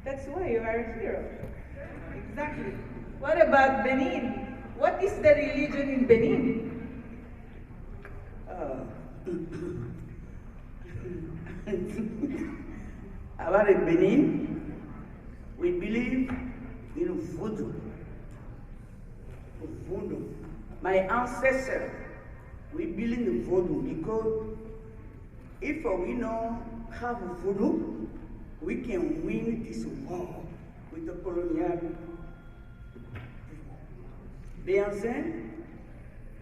That's why you are a hero. Exactly. What about Benin? What is the religion in Benin? Uh, About Benin, we believe in voodoo. Voodoo. My ancestors, we believe in voodoo because if we know have voodoo, we can win this war with the colonial. Benin,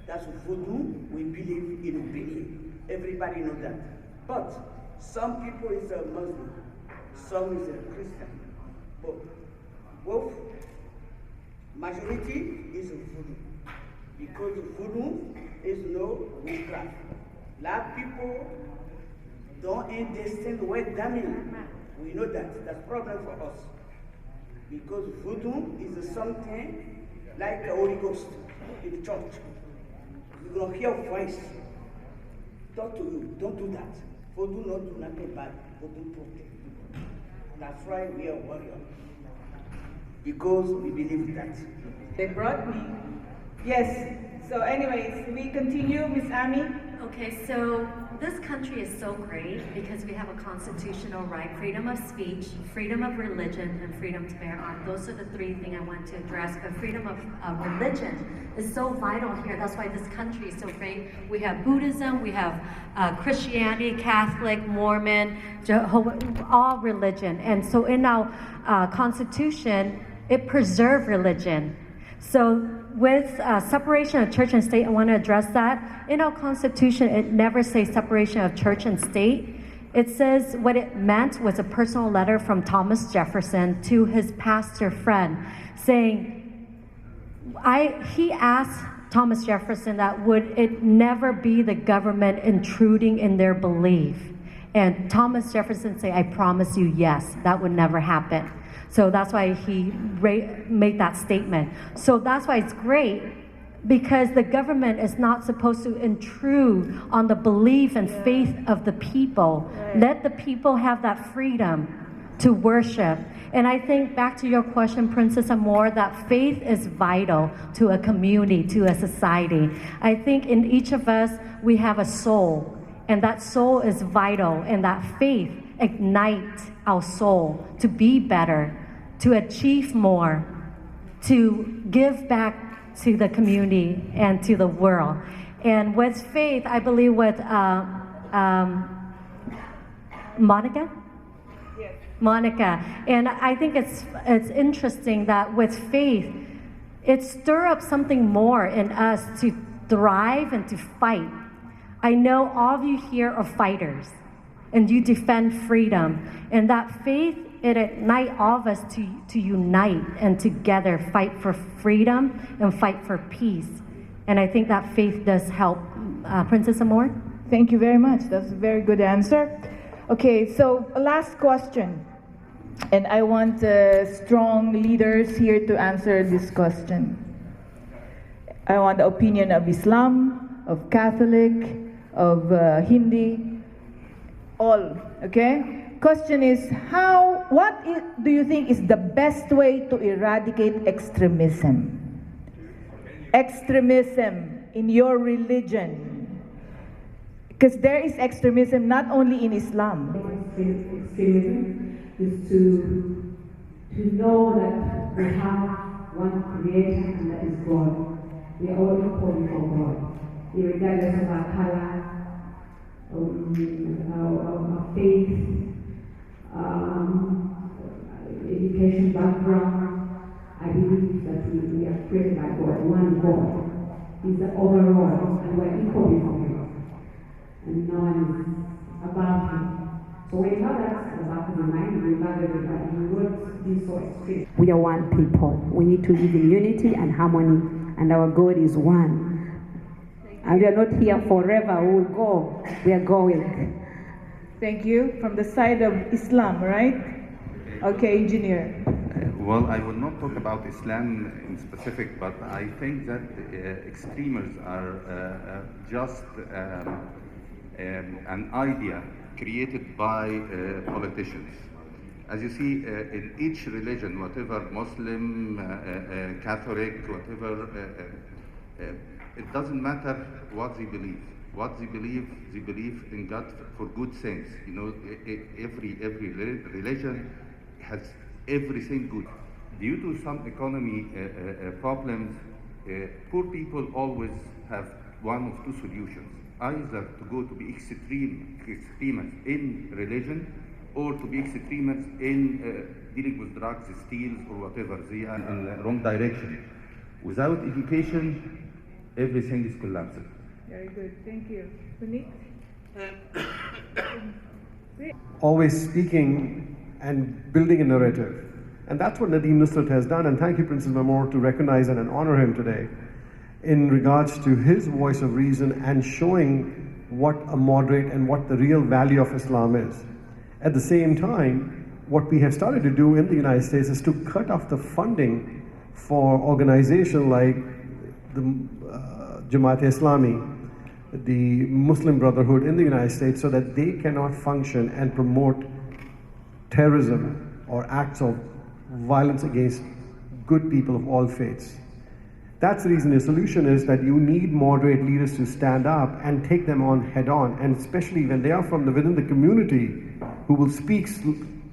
that's voodoo, we believe in Benin. Everybody knows that. But some people is a Muslim, some is a Christian. But both majority is voodoo. Because voodoo is no witchcraft. A lot of people don't understand what that means. We know that. That's a problem for us. Because voodoo is something like the Holy Ghost in the church. You're going to hear a voice talk to you. Don't do that. Voodoo not do nothing bad. Voodoo protect you. That's why we are warriors. Because we believe that. They brought me. Yes. So anyways, we continue, Miss Amy. Okay, so this country is so great because we have a constitutional right, freedom of speech, freedom of religion, and freedom to bear arms. Those are the three things I want to address. But freedom of religion is so vital here. That's why this country is so great. We have Buddhism, we have Christianity, Catholic, Mormon, Jehovah, all religion. And so in our constitution, it preserves religion. So with separation of church and state, I want to address that. In our Constitution, it never says separation of church and state. It says what it meant was a personal letter from Thomas Jefferson to his pastor friend saying, he asked Thomas Jefferson that would it never be the government intruding in their belief. And Thomas Jefferson said, I promise you, yes, that would never happen. So that's why he made that statement. So that's why it's great, because the government is not supposed to intrude on the belief and faith of the people. Let the people have that freedom to worship. And I think back to your question, Princess Amor, that faith is vital to a community, to a society. I think in each of us, we have a soul, and that soul is vital, and that faith ignites our soul to be better, to achieve more, to give back to the community and to the world. And with faith, I believe with Monica? Yes. Monica. And I think it's interesting that with faith, it stirs up something more in us to thrive and to fight. I know all of you here are fighters, and you defend freedom. And that faith, it ignites all of us to unite and together fight for freedom and fight for peace. And I think that faith does help. Princess Amor? Thank you very much. That's a very good answer. Okay, so last question. And I want strong leaders here to answer this question. I want the opinion of Islam, of Catholic, of Hindi, all, okay? Question is, do you think is the best way to eradicate extremism? Extremism in your religion. Because there is extremism not only in Islam. Extremism is to know that we have one creator, and that is God. We are all equal before God, regardless of our color, our faith, education background. I believe that we are created by God. One God is the overall, and we're equal before Him, and no one is above Him. So when God asks about the mind, we love everybody. We won't be so extreme. We are one people. We need to live in unity and harmony, and our God is one. And we are not here forever. We will go. We are going. Thank you. From the side of Islam, right? Okay, engineer. Well, I will not talk about Islam in specific, but I think that extremists are just an idea created by politicians. As you see, in each religion, whatever Muslim, Catholic, whatever, it doesn't matter what they believe. What they believe in God for good things. You know, every religion has everything good. Due to some economy problems, poor people always have one of two solutions: either to go to be extremists in religion, or to be extremists in dealing with drugs, steals, or whatever. They are in the wrong direction. Without education, everything is collapsing. Very good. Thank you. Puneet? Always speaking and building a narrative. And that's what Nadeem Nusrat has done. And thank you, Princess Mamor, to recognize and honor him today in regards to his voice of reason and showing what a moderate and what the real value of Islam is. At the same time, what we have started to do in the United States is to cut off the funding for organizations like the Jamaat-e-Islami, the Muslim Brotherhood in the United States, so that they cannot function and promote terrorism or acts of violence against good people of all faiths. That's the reason the solution is that you need moderate leaders to stand up and take them on head on, and especially when they are from within the community, who will speak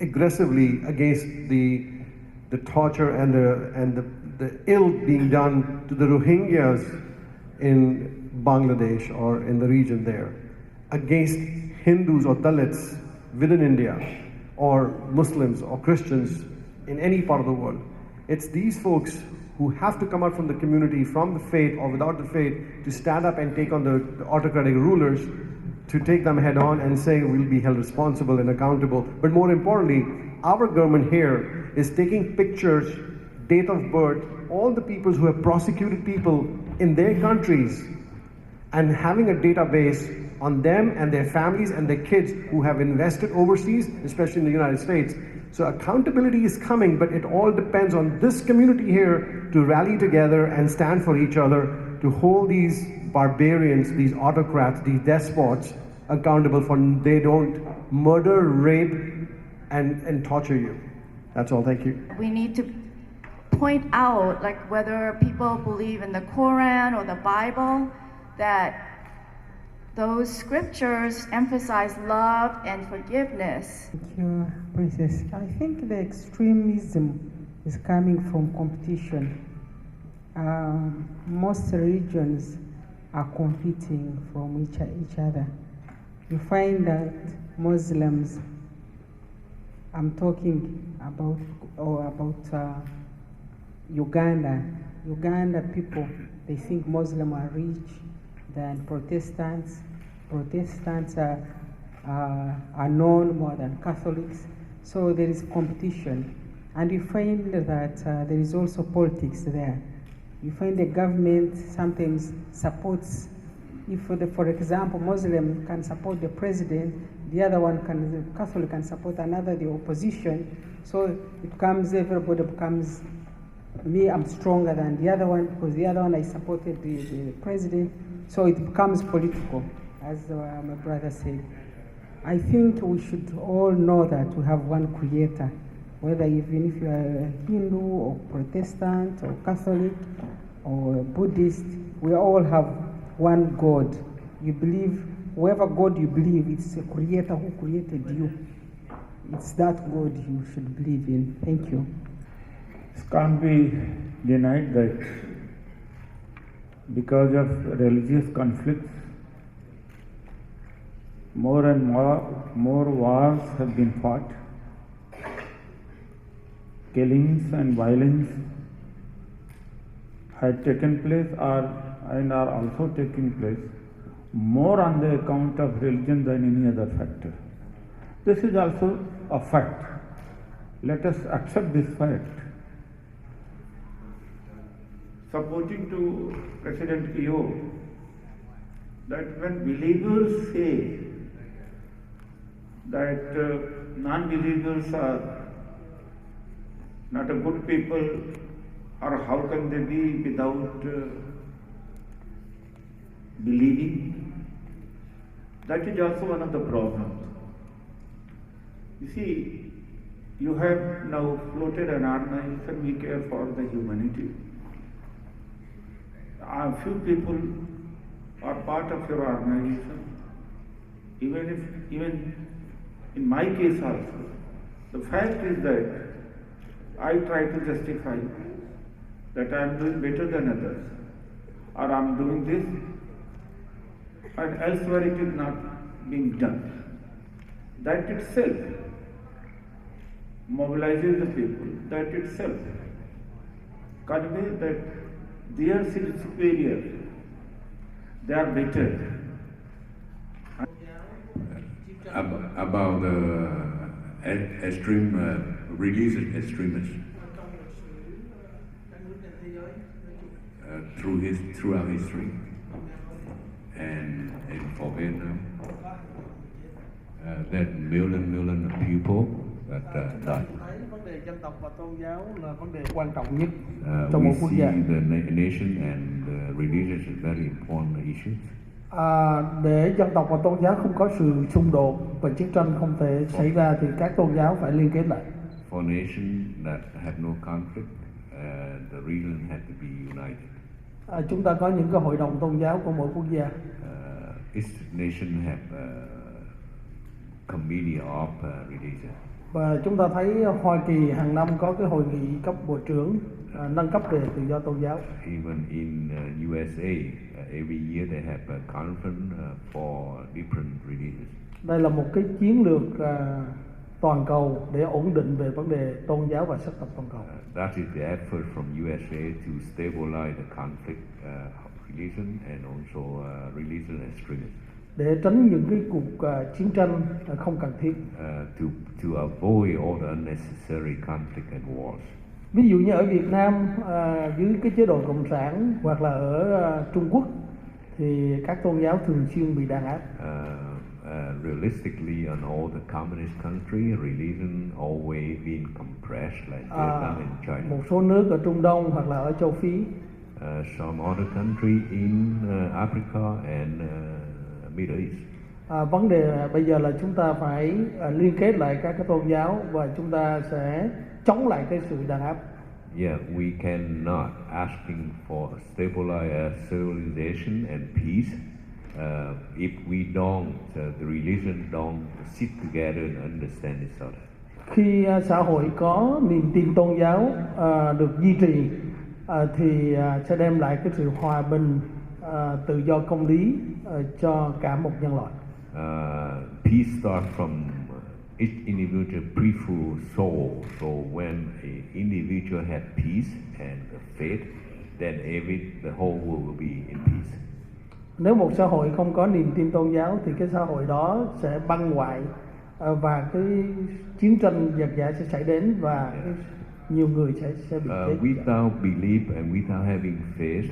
aggressively against the torture and the ill being done to the Rohingyas in Bangladesh or in the region there, against Hindus or Dalits within India, or Muslims or Christians in any part of the world. It's these folks who have to come out from the community, from the faith or without the faith, to stand up and take on the autocratic rulers, to take them head on and say we'll be held responsible and accountable. But more importantly, our government here is taking pictures, date of birth, all the peoples who have prosecuted people in their countries, and having a database on them and their families and their kids who have invested overseas, especially in the United States. So accountability is coming, but it all depends on this community here to rally together and stand for each other, to hold these barbarians, these autocrats, these despots accountable for they don't murder, rape, and torture you. That's all. Thank you. We need to point out, like, whether people believe in the Quran or the Bible, that those scriptures emphasize love and forgiveness. Thank you, Princess. I think the extremism is coming from competition. Most regions are competing from each other. You find that Muslims, I'm talking about Uganda. Uganda people, they think Muslims are rich than Protestants. Protestants are known more than Catholics. So there is competition. And you find that there is also politics there. You find the government sometimes supports, for example, Muslim can support the president, the other one the Catholic can support another, the opposition. So it comes, everybody becomes, me, I'm stronger than the other one because the other one I supported the president. So it becomes political, as my brother said. I think we should all know that we have one creator, whether even if you are a Hindu or Protestant or Catholic or Buddhist, we all have one God. You believe, whoever God you believe, it's a creator who created you. It's that God you should believe in. Thank you. It can't be denied that because of religious conflicts, more and more wars have been fought. Killings and violence had taken place and are also taking place more on the account of religion than any other factor. This is also a fact. Let us accept this fact. Supporting to President Kyo, that when believers say that non-believers are not a good people, or how can they be without believing? That is also one of the problems. You see, You have now floated an organization, we care for the humanity. A few people are part of your organization. Even in my case also, the fact is that I try to justify that I am doing better than others, or I am doing this, and elsewhere it is not being done. That itself mobilizes the people, that itself conveys that theirs is superior, they are better. About extreme religious extremists throughout history and for Vietnam, that million of people that died. Vấn đề dân tộc và tôn giáo là vấn đề quan trọng nhất trong We một quốc see gia. the nation and religion is very important issue. Để dân tộc và tôn giáo không có sự xung đột và chiến tranh không thể xảy ra thì các tôn giáo phải liên kết lại. For nation that have no conflict, the region had to be united. Chúng ta có những cái hội đồng tôn giáo của mỗi quốc gia. Each nation have a committee of religion. Và chúng ta thấy Hoa Kỳ hàng năm có cái hội nghị cấp bộ trưởng nâng cấp về tự do tôn giáo. Even in USA, every year they have a conference for different religions. Đây là một cái chiến lược toàn cầu để ổn định về vấn đề tôn giáo và sắc tộc toàn cầu. That is the effort from USA to stabilize the conflict of religion and also religious extremism. Để tránh những cái cuộc chiến tranh không cần thiết. To avoid all the unnecessary conflict and wars. Ví dụ như ở Việt Nam dưới cái chế độ cộng sản hoặc là ở Trung Quốc thì các tôn giáo thường xuyên bị đàn áp. Realistically, in all the communist country, religion always been compressed like Vietnam and China. Một số nước ở Trung Đông hoặc là ở châu Phi. Some other country in Africa and Middle East. Vấn đề bây giờ là chúng ta phải liên kết lại các cái tôn giáo và chúng ta sẽ chống lại cái sự đàn áp. Yeah, we cannot asking for stabilize civilization and peace if we don't, the religion don't sit together and understand each other. Khi xã hội có niềm tin tôn giáo được duy trì thì sẽ đem lại cái sự hòa bình, tự do công lý cho cả một nhân loại. Peace starts from each individual peaceful soul. So when an individual has peace and faith, then the whole world will be in peace. Nếu một xã hội không có niềm tin tôn giáo thì cái xã hội đó sẽ băng hoại và cái chiến tranh giặc giã sẽ xảy đến và nhiều người sẽ bị chết. Without belief and without having faith,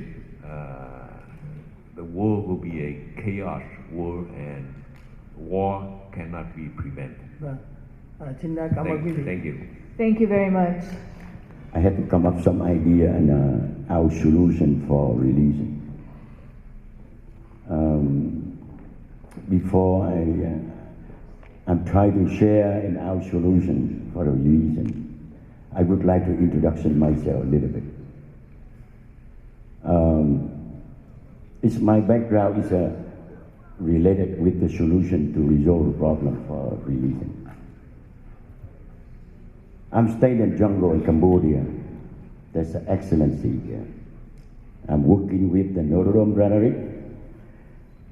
the world will be a chaos world and war cannot be prevented. Xin cảm ơn quý vị. Thank you. Thank you very much. I had to come up with some idea and our solution for religion. Before I'm trying to share in our solution for the religion, I would like to introduce myself a little bit. It's my background is related with the solution to resolve the problem for religion. I'm staying in jungle in Cambodia. There's an excellency here. I'm working with the Norodom Ranaric,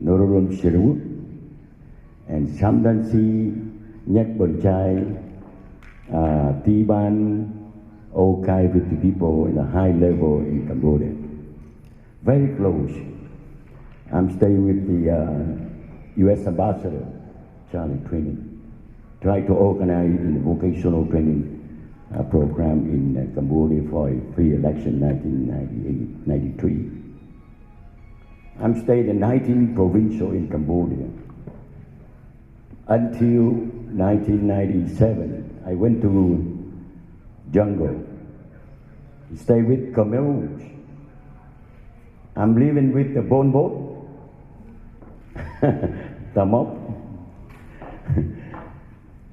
Norodom Shirwood, and Samdansi, Nyek Bonchai, Tiban, all kind of people in a high level in Cambodia. Very close. I'm staying with the U.S. Ambassador, Charlie Training. Try to organize a vocational training program in Cambodia for a free election 1993. I'm staying in 19 provincial in Cambodia. Until 1997, I went to jungle. Stay with Khmer Rouge. I'm living with the Bon Boat, Tamok,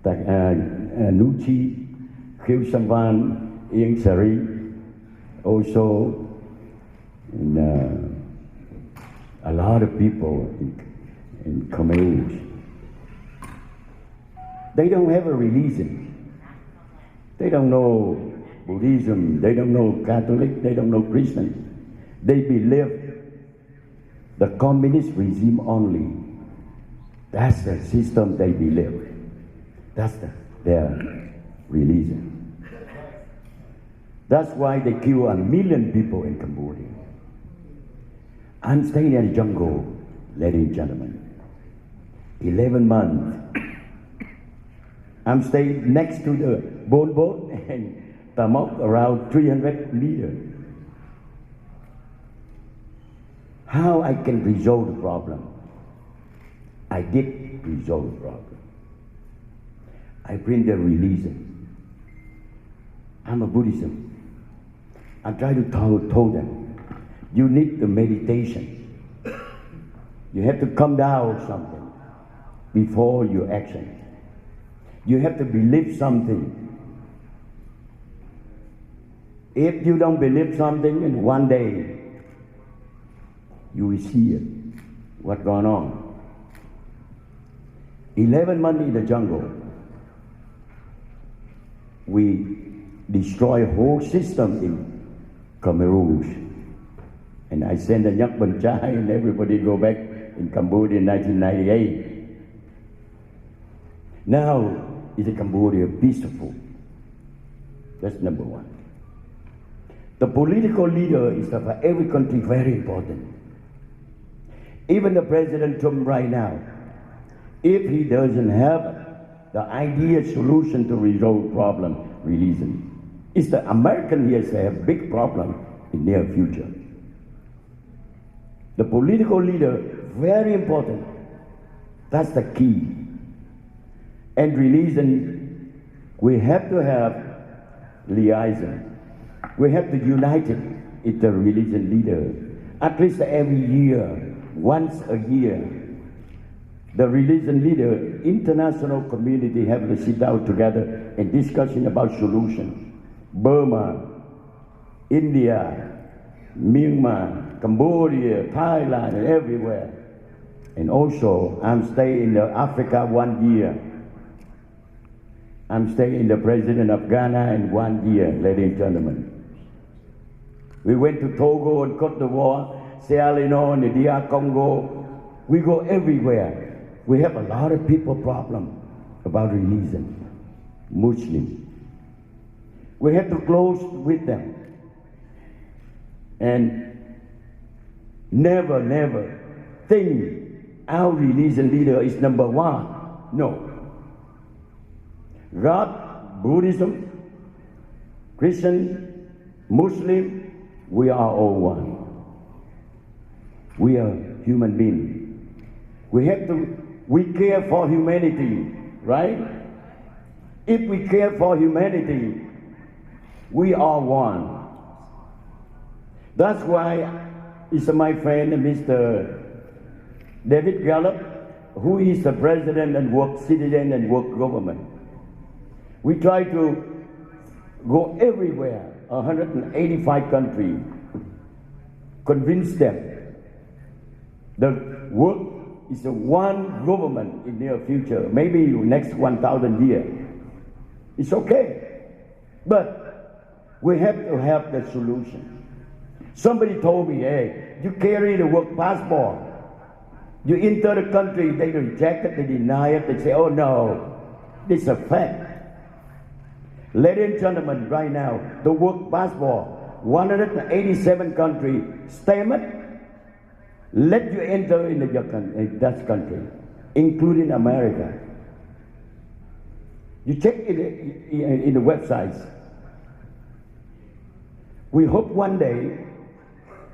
Nuchi, killed someone in Sari, also, and a lot of people in Khmer. They don't have a religion. They don't know Buddhism, they don't know Catholic, they don't know Christian. They believe the communist regime only. That's the system they believe. That's their religion. That's why they kill 1 million people in Cambodia. I'm staying in the jungle, ladies and gentlemen. 11 months. I'm staying next to the Bon Boat and Tamok, around 300 meters. How I can resolve the problem? I did resolve the problem. I bring the religion. I'm a Buddhism. I try to tell them, you need the meditation. You have to come down something before your action. You have to believe something. If you don't believe something, and one day you will see it, what's going on. 11 months in the jungle, we destroy a whole system in Khmer Rouge. And I sent a Nyak Ban Chai and everybody go back in Cambodia in 1998. Now, is Cambodia peaceful? That's number one. The political leader is for every country very important. Even the President Trump right now, if he doesn't have the ideal solution to resolve problem, release him. It's the American here say a big problem in near future. The political leader, very important. That's the key. And religion, we have to have liaison. We have to unite it with the religion leader. At least every year, once a year, the religion leader, international community have to sit down together and discussion about solution. Burma, India, Myanmar, Cambodia, Thailand, and everywhere. And also, I'm staying in Africa 1 year. I'm staying the president of Ghana in 1 year, ladies and gentlemen. We went to Togo and Cote d'Ivoire, Sierra Leone, and DR Congo. We go everywhere. We have a lot of people problem about religion, Muslim. We have to close with them. And never think our religion leader is number one. No. God, Buddhism, Christian, Muslim, we are all one. We are human beings. We care for humanity, right? If we care for humanity, we are one. That's why it's my friend Mr. David Gallup, who is the president and work citizen and work government. We try to go everywhere, 185 countries, convince them the work is a one government in near future, maybe next 1,000 years. It's okay, but we have to have the solution. Somebody told me, hey, you carry the work passport, you enter the country, they reject it, they deny it, they say, oh no, this is a fact. Ladies and gentlemen, right now, the work passport, 187 countries, stamp it, let you enter in that country, including America. You check in the websites. We hope one day,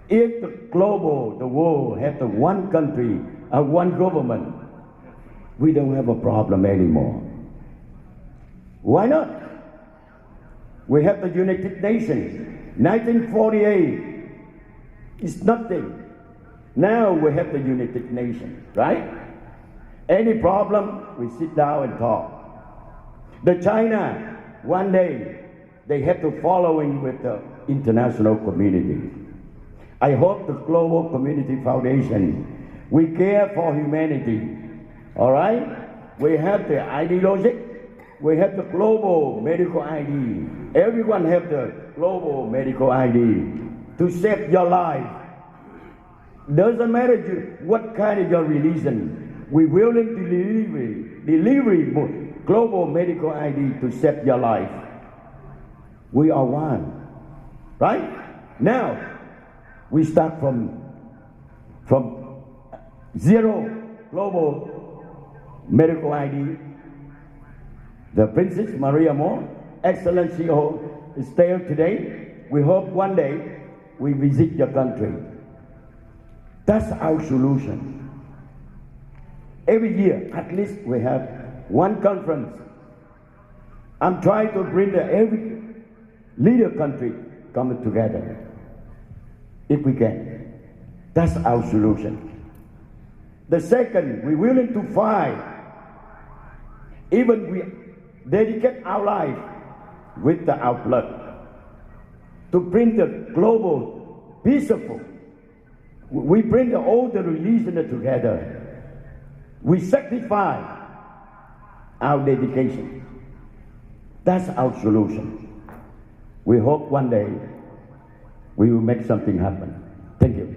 if the world has the one country, one government, we don't have a problem anymore. Why not? We have the United Nations. 1948 is nothing. Now we have the United Nations, right? Any problem, we sit down and talk. The China, one day they have to following with the international community. I hope the Global Community Foundation, we care for humanity, all right? We have the ideology, we have the global medical ID. Everyone have the global medical ID to save your life. Doesn't matter what kind of your religion, we willing to deliver global medical ID to save your life. We are one, right? Now, we start from zero global medical ID. The Princess Maria Moore, Excellency, is there today. We hope one day we visit your country. That's our solution. Every year, at least we have one conference. I'm trying to bring every leader country coming together, if we can. That's our solution. The second, we're willing to fight. Even we dedicate our life with our blood to bring the global peaceful. We bring all the religions together. We sacrifice our dedication. That's our solution. We hope one day we will make something happen. Thank you.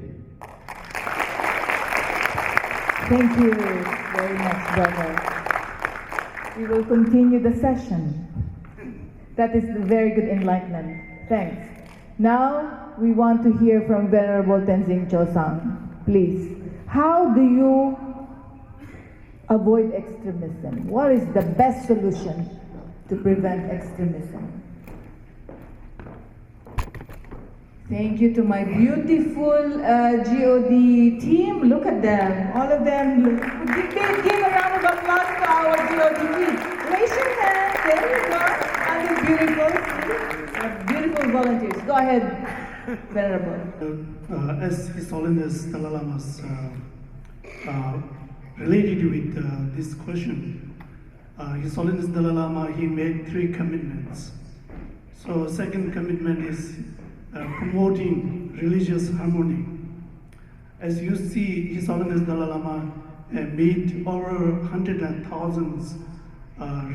Thank you very much, brother. We will continue the session. That is very good enlightenment. Thanks. Now, we want to hear from Venerable Tenzing Chosang. Please, how do you avoid extremism? What is the best solution to prevent extremism? Thank you to my beautiful GOD team. Look at them. All of them. Give a round of applause to our GOD team. Raise your hand. There you go. And the beautiful volunteers. Go ahead, Venerable. As His Holiness Dalai Lama's related with this question, His Holiness Dalai Lama, he made 3 commitments. So second commitment is promoting religious harmony. As you see, His Holiness Dalai Lama meet over hundreds and thousands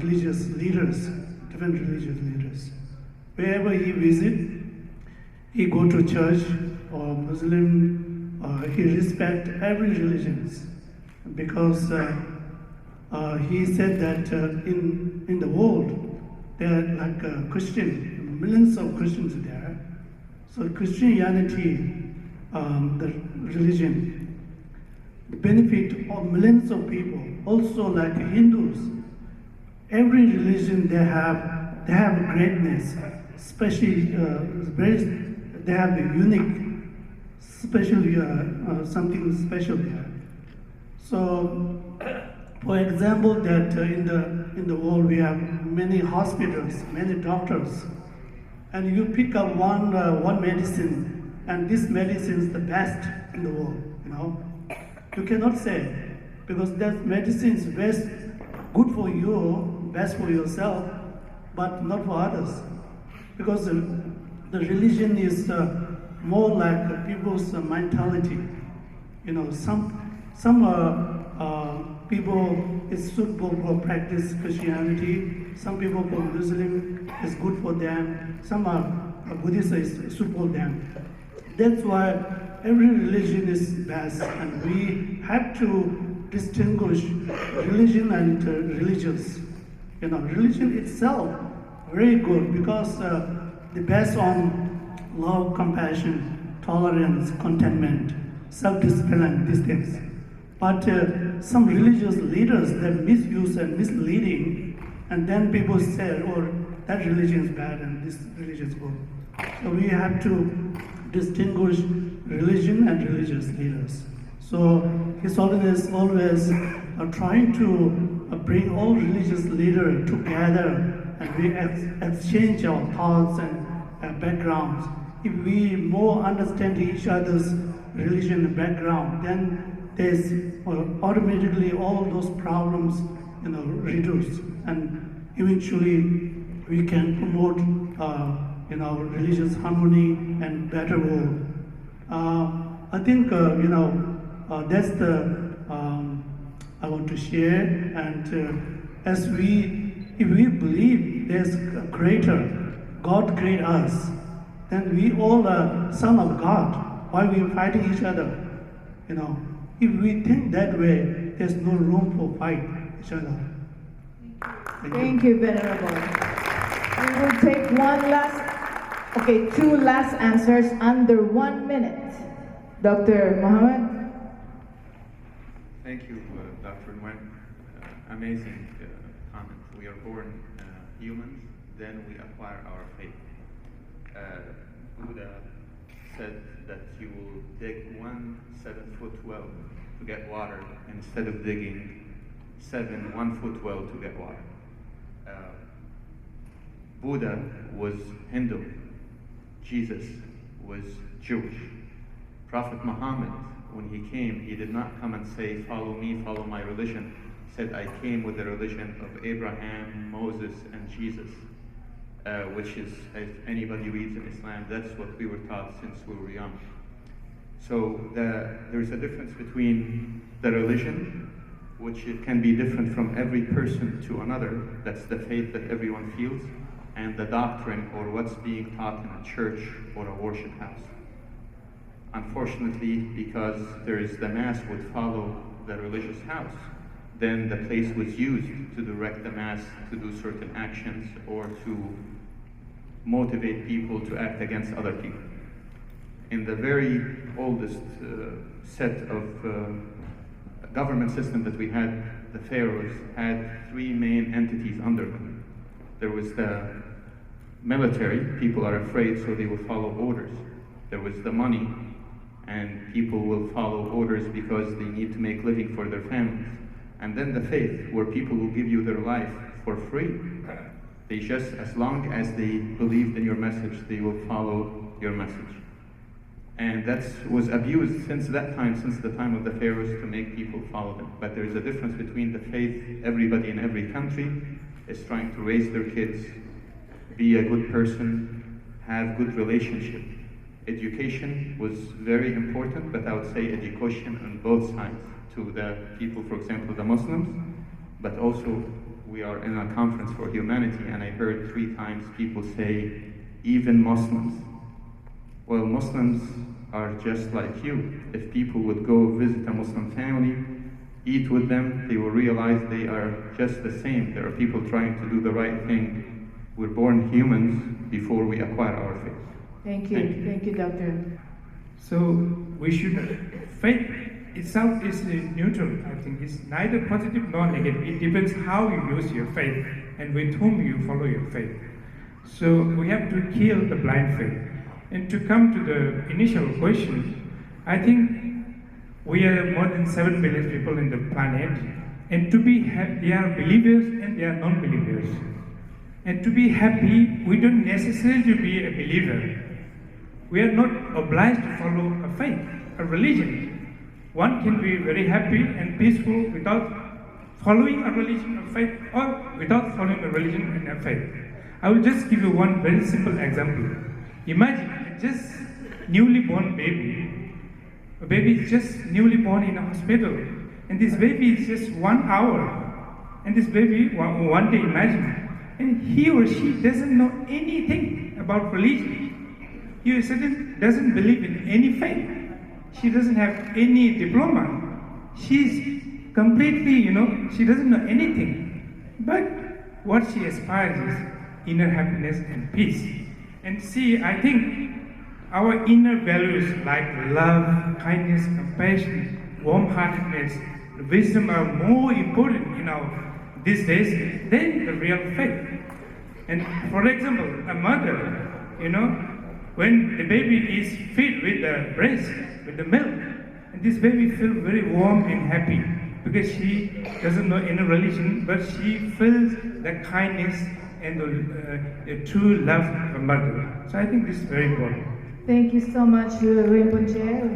religious leaders, different religious leaders. Wherever he visit, he go to church or Muslim, he respect every religion, because he said that in the world there are like Christian, millions of Christians there. So Christianity, the religion, benefit of millions of people. Also like Hindus, every religion they have greatness, especially they have a unique, especially something special there. So, for example, that in the world we have many hospitals, many doctors. And you pick up one medicine, and this medicine is the best in the world, you know. You cannot say, because that medicine is best, good for you, best for yourself, but not for others. Because the religion is more like people's mentality. You know, some people is suitable for practice Christianity. Some people for Muslim is good for them. Some are Buddhist is suitable for them. That's why every religion is best, and we have to distinguish religion and religious. You know, religion itself very good because the based on love, compassion, tolerance, contentment, self-discipline, these things. But some religious leaders, they misuse and misleading, and then people say, oh, that religion is bad and this religion is good. So we have to distinguish religion and religious leaders. So His Holiness always trying to bring all religious leaders together, and we exchange our thoughts and backgrounds. If we more understand each other's religion and background, then there's automatically all those problems, you know, reduced, and eventually we can promote religious harmony and better world. I think that's the I want to share. And if we believe there's a creator, God created us, then we all are son of God. Why we are fighting each other? If we think that way, there's no room for fight each other. Thank you, Venerable. We will take two last answers under 1 minute. Dr. Mohammed? Thank you, Dr. Nguyen. Amazing comment. We are born humans, then we acquire our faith. Buddha said that you will dig 1 7-foot well to get water instead of digging 7 1-foot well to get water. Buddha was Hindu. Jesus was Jewish. Prophet Muhammad, when he came, he did not come and say, follow me, follow my religion. He said, I came with the religion of Abraham, Moses, and Jesus, which is, if anybody reads in Islam, that's what we were taught since we were young. So there's a difference between the religion, which it can be different from every person to another. That's the faith that everyone feels, and the doctrine, or what's being taught in a church or a worship house. Unfortunately, because the mass would follow the religious house, then the place was used to direct the mass to do certain actions or to motivate people to act against other people. In the very oldest set of government system that we had, the pharaohs had 3 main entities under them. There was the military, people are afraid so they will follow orders. There was the money, and people will follow orders because they need to make living for their families. And then the faith, where people will give you their life for free. They just, as long as they believed in your message, they will follow your message. And that was abused since that time, since the time of the pharaohs, to make people follow them. But there is a difference between the faith. Everybody in every country is trying to raise their kids, be a good person, have good relationship. Education was very important, but I would say education on both sides, to the people, for example, the Muslims, but also we are in a conference for humanity, and I heard 3 times people say, even Muslims. Well, Muslims are just like you. If people would go visit a Muslim family, eat with them, they will realize they are just the same. There are people trying to do the right thing. We're born humans before we acquire our faith. Thank you. Thank you, Doctor. So we should, faith itself is neutral. I think it's neither positive nor negative. It depends how you use your faith and with whom you follow your faith. So we have to kill the blind faith. And to come to the initial question, I think we are more than 7 billion people in the planet, and to be happy, there are believers and there are non-believers. And to be happy, we don't necessarily be a believer. We are not obliged to follow a faith, a religion. One can be very happy and peaceful without following a religion or faith, or without following a religion and a faith. I will just give you one very simple example. Imagine a just newly born baby. A baby is just newly born in a hospital, and this baby is just 1 hour. And this baby, one day, imagine, and he or she doesn't know anything about religion. He or she doesn't believe in any faith. She doesn't have any diploma. She's completely, she doesn't know anything. But what she aspires is inner happiness and peace. And see, I think our inner values like love, kindness, compassion, warm-heartedness, wisdom are more important these days than the real faith. And for example, a mother, when the baby is fed with the breast, with the milk, and this baby feels very warm and happy because she doesn't know any religion, but she feels the kindness and the true love of a mother. So I think this is very important. Thank you so much, Rinpoche.